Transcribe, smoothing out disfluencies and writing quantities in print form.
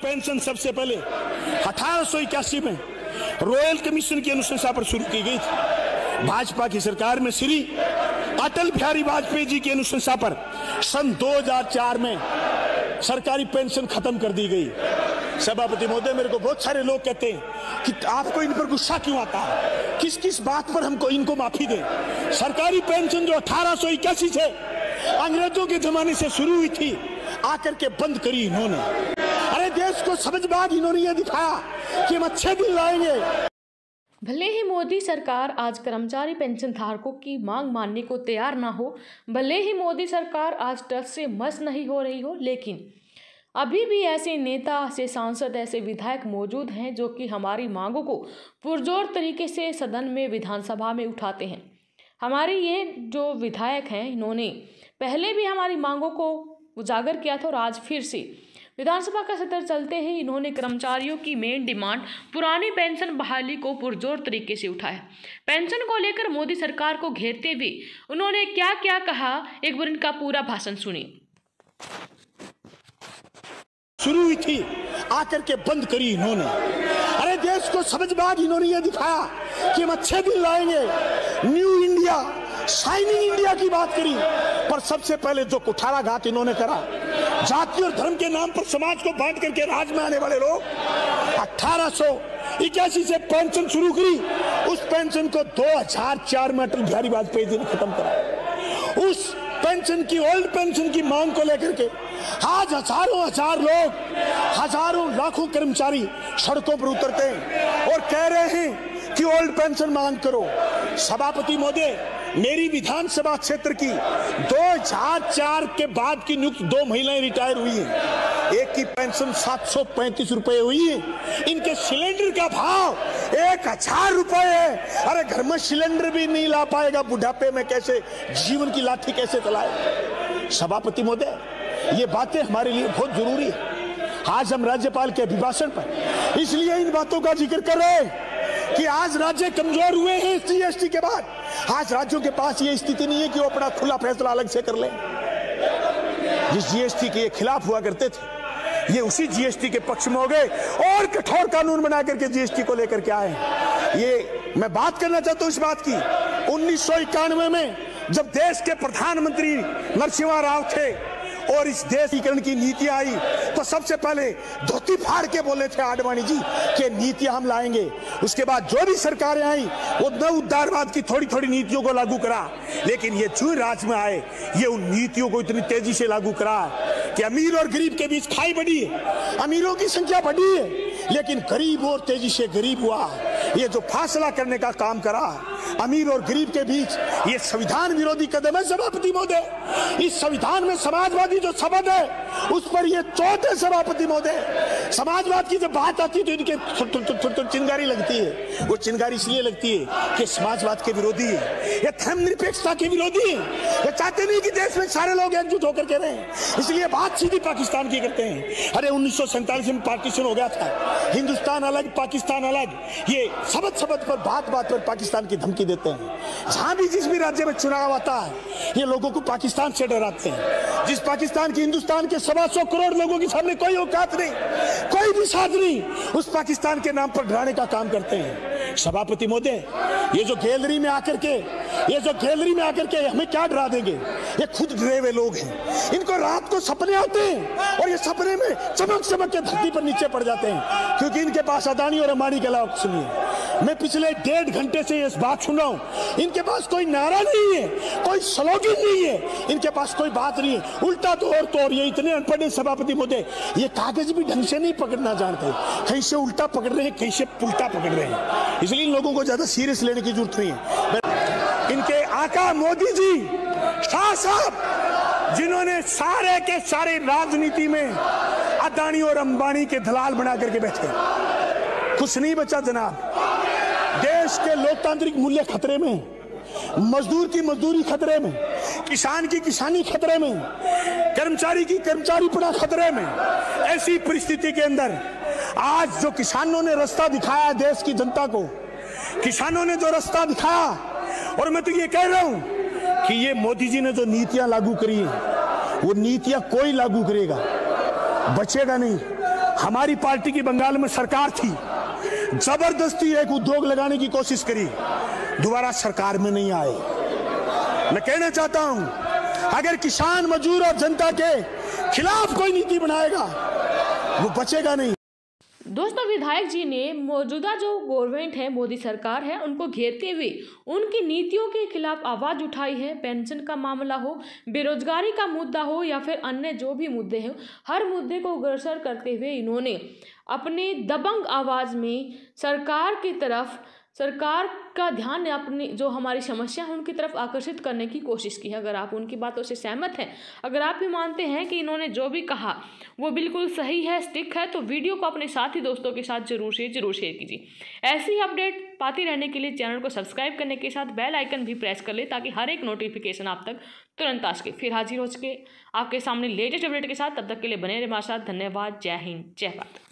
Pension सबसे पहले 1881 में रॉयल कमीशन की अनुशंसा पर शुरू की गई थी। भाजपा की सरकार में श्री अटल बिहारी वाजपेयी जी की अनुशंसा पर सन 2004 में सरकारी पेंशन खत्म कर दी गई। सभापति महोदय, मेरे को बहुत सारे लोग कहते हैं कि आपको इन पर गुस्सा क्यों आता है, किस किस बात पर हमको इनको माफी दें। सरकारी पेंशन जो 1881 से अंग्रेजों के जमाने से शुरू हुई थी, आकर के बंद करी इन्होंने। अरे देश को समझदार इन्होंने ये दिखाया कि हम अच्छे दिन लाएंगे। भले ही मोदी सरकार आज कर्मचारी पेंशन धारकों की मांग मानने को तैयार ना हो, भले ही मोदी सरकार आज टस से मस नहीं हो रही हो, लेकिन अभी भी ऐसे नेता, ऐसे सांसद, ऐसे विधायक मौजूद हैं जो कि हमारी मांगों को पुरजोर तरीके से सदन में, विधानसभा में उठाते हैं। हमारे ये जो विधायक हैं, इन्होंने पहले भी हमारी मांगों को उजागर किया था और आज फिर से विधानसभा का सत्र चलते ही इन्होंने कर्मचारियों की मेन डिमांड पुरानी पेंशन बहाली को पुरजोर तरीके से उठाया। पेंशन को लेकर मोदी सरकार को घेरते हुए उन्होंने क्या क्या कहा, एक बार इनका पूरा भाषण सुनिए। शुरू हुई थी, आकर के बंद करी इन्होंने। अरे देश को समझदार इन्होंने ये दिखाया कि हम अच्छे दिन लाएंगे, न्यू इंडिया, शाइनिंग इंडिया की बात करी। पर सबसे पहले जो कुठाराघात इन्होंने करा, जाति और धर्म के नाम पर समाज को बांट करके राज में आने वाले लोग, 1881 से पेंशन शुरू करी, उस पेंशन को 2004 में अटल बिहारी वाजपेयी जी ने खत्म करा। उस पेंशन की, ओल्ड पेंशन की मांग को लेकर के आज हजारों हजार लोग, हजारों लाखों कर्मचारी सड़कों पर उतरते हैं और कह रहे हैं कि ओल्ड पेंशन मांग करो। सभापति महोदय, मेरी विधानसभा क्षेत्र की 2004 के बाद की नियुक्त 2 महिलाएं रिटायर हुई हैं। एक की पेंशन 735 रुपए हुई है। इनके सिलेंडर का भाव 1000 रुपए है। अरे घर में सिलेंडर भी नहीं ला पाएगा, बुढ़ापे में कैसे जीवन की लाठी कैसे चलाए। सभापति महोदय, ये बातें हमारे लिए बहुत जरूरी है। आज हम राज्यपाल के अभिभाषण पर इसलिए इन बातों का जिक्र कर रहे हैं कि आज राज्य कमजोर हुए हैं जीएसटी के बाद। आज राज्यों के पास ये स्थिति नहीं है कि वो अपना खुला फैसला अलग से कर लें। जिस जीएसटी के खिलाफ हुआ करते थे, ये उसी जीएसटी के पक्ष में हो गए और कठोर कानून बना करके जीएसटी को लेकर के आए। ये मैं बात करना चाहता हूं इस बात की, 1991 में जब देश के प्रधानमंत्री नरसिम्हा राव थे और इस देशीकरण की नीतियां आई, तो सबसे पहले धोती फाड़ के बोले थे आडवाणी जी कि नीतियां हम लाएंगे। उसके बाद जो भी सरकारें आई, वो नव उदारवाद की थोड़ी थोड़ी नीतियों को लागू करा। लेकिन ये जो राज में आए, ये उन नीतियों को इतनी तेजी से लागू करा कि अमीर और गरीब के बीच खाई बढ़ी है, अमीरों की संख्या बढ़ी है, लेकिन गरीब और तेजी से गरीब हुआ। ये जो फासला करने का काम करा अमीर और गरीब के बीच, ये संविधान विरोधी कदम है। सभापति महोदय, इस संविधान में समाजवादी जो शब्द है उस पर ये चोट है। सभापति महोदय, समाजवाद की जब बात आती है तो इनके चिंगारी लगती है। वो चिंगारी इसलिए लगती है कि समाजवाद के विरोधी है, ये धर्मनिरपेक्षता के विरोधी है। ये चाहते नहीं कि देश में सारे लोग एकजुट होकर के रहें, इसलिए बात सीधी पाकिस्तान की करते हैं। अरे 1947 में पार्टीशन हो गया था, हिंदुस्तान अलग, पाकिस्तान अलग। ये शब्द शब्द पर, बात बात पर पाकिस्तान की धमकी देते हैं। जहां भी जिस भी राज्य में चुनाव आता है, ये लोगों को पाकिस्तान से डराते हैं। जिस पाकिस्तान की, हिंदुस्तान के 125 करोड़ लोगों के सामने कोई औकात नहीं, कोई भी साथ नहीं, उस पाकिस्तान के नाम पर डराने का काम करते हैं। सभापति महोदय, ये जो गैलरी में आकर के हमें क्या डरा देंगे, ये खुद डरे हुए लोग हैं। इनको रात को सपने आते हैं और ये सपने में चमक चमक के धरती पर नीचे पड़ जाते हैं, क्योंकि इनके पास अदानी और अंबानी के अलावा सुनिए, मैं पिछले 1.5 घंटे से इस बात सुन रहा हूं। इनके पास कोई नारा नहीं है, कोई स्लोगन नहीं है, इनके पास कोई बात नहीं है, उल्टा तो और ये इतने अनपढ़ है सभापति महोदय, ये कागज भी ढंग से नहीं पकड़ना जानते, कहीं से उल्टा पकड़ रहे हैं, कहीं से पुल्टा पकड़ रहे हैं। इसलिए इन लोगों को ज्यादा सीरियस लेने की जरूरत नहीं है। इनके आका मोदी जी, शाह साहब, जिन्होंने सारे के सारे राजनीति में अदानी और अंबानी के दलाल बना करके बैठे, कुछ नहीं बचा जनाब। देश के लोकतांत्रिक मूल्य खतरे में, मजदूर की मजदूरी खतरे में, किसान की किसानी खतरे में, कर्मचारी की कर्मचारीपना खतरे में। ऐसी परिस्थिति के अंदर आज जो किसानों ने रास्ता दिखाया देश की जनता को, किसानों ने जो रास्ता दिखाया, और मैं तो ये कह रहा हूं कि ये मोदी जी ने जो नीतियां लागू करी हैं, वो नीतियां कोई लागू करेगा, बचेगा नहीं। हमारी पार्टी की बंगाल में सरकार थी, जबरदस्ती एक उद्योग लगाने की कोशिश करी, दोबारा सरकार में नहीं आए। मैं कहना चाहता हूं, अगर किसान, मजदूर और जनता के खिलाफ कोई नीति बनाएगा वो बचेगा नहीं। दोस्तों, विधायक जी ने मौजूदा जो गवर्नमेंट है, मोदी सरकार है, उनको घेरते हुए उनकी नीतियों के खिलाफ आवाज़ उठाई है। पेंशन का मामला हो, बेरोजगारी का मुद्दा हो या फिर अन्य जो भी मुद्दे हैं, हर मुद्दे को अग्रसर करते हुए इन्होंने अपने दबंग आवाज़ में सरकार का ध्यान अपनी जो हमारी समस्या है उनकी तरफ आकर्षित करने की कोशिश की है। अगर आप उनकी बातों से सहमत हैं, अगर आप भी मानते हैं कि इन्होंने जो भी कहा वो बिल्कुल सही है, स्टिक है, तो वीडियो को अपने साथी दोस्तों के साथ जरूर शेयर कीजिए। ऐसी ही अपडेट पाते रहने के लिए चैनल को सब्सक्राइब करने के साथ बेल आइकन भी प्रेस कर ले, ताकि हर एक नोटिफिकेशन आप तक तुरंत आ सके। फिर हाजिर हो सके आपके सामने लेटेस्ट अपडेट के साथ। तब तक के लिए बने रहे हमारे साथ। धन्यवाद। जय हिंद, जय भारत।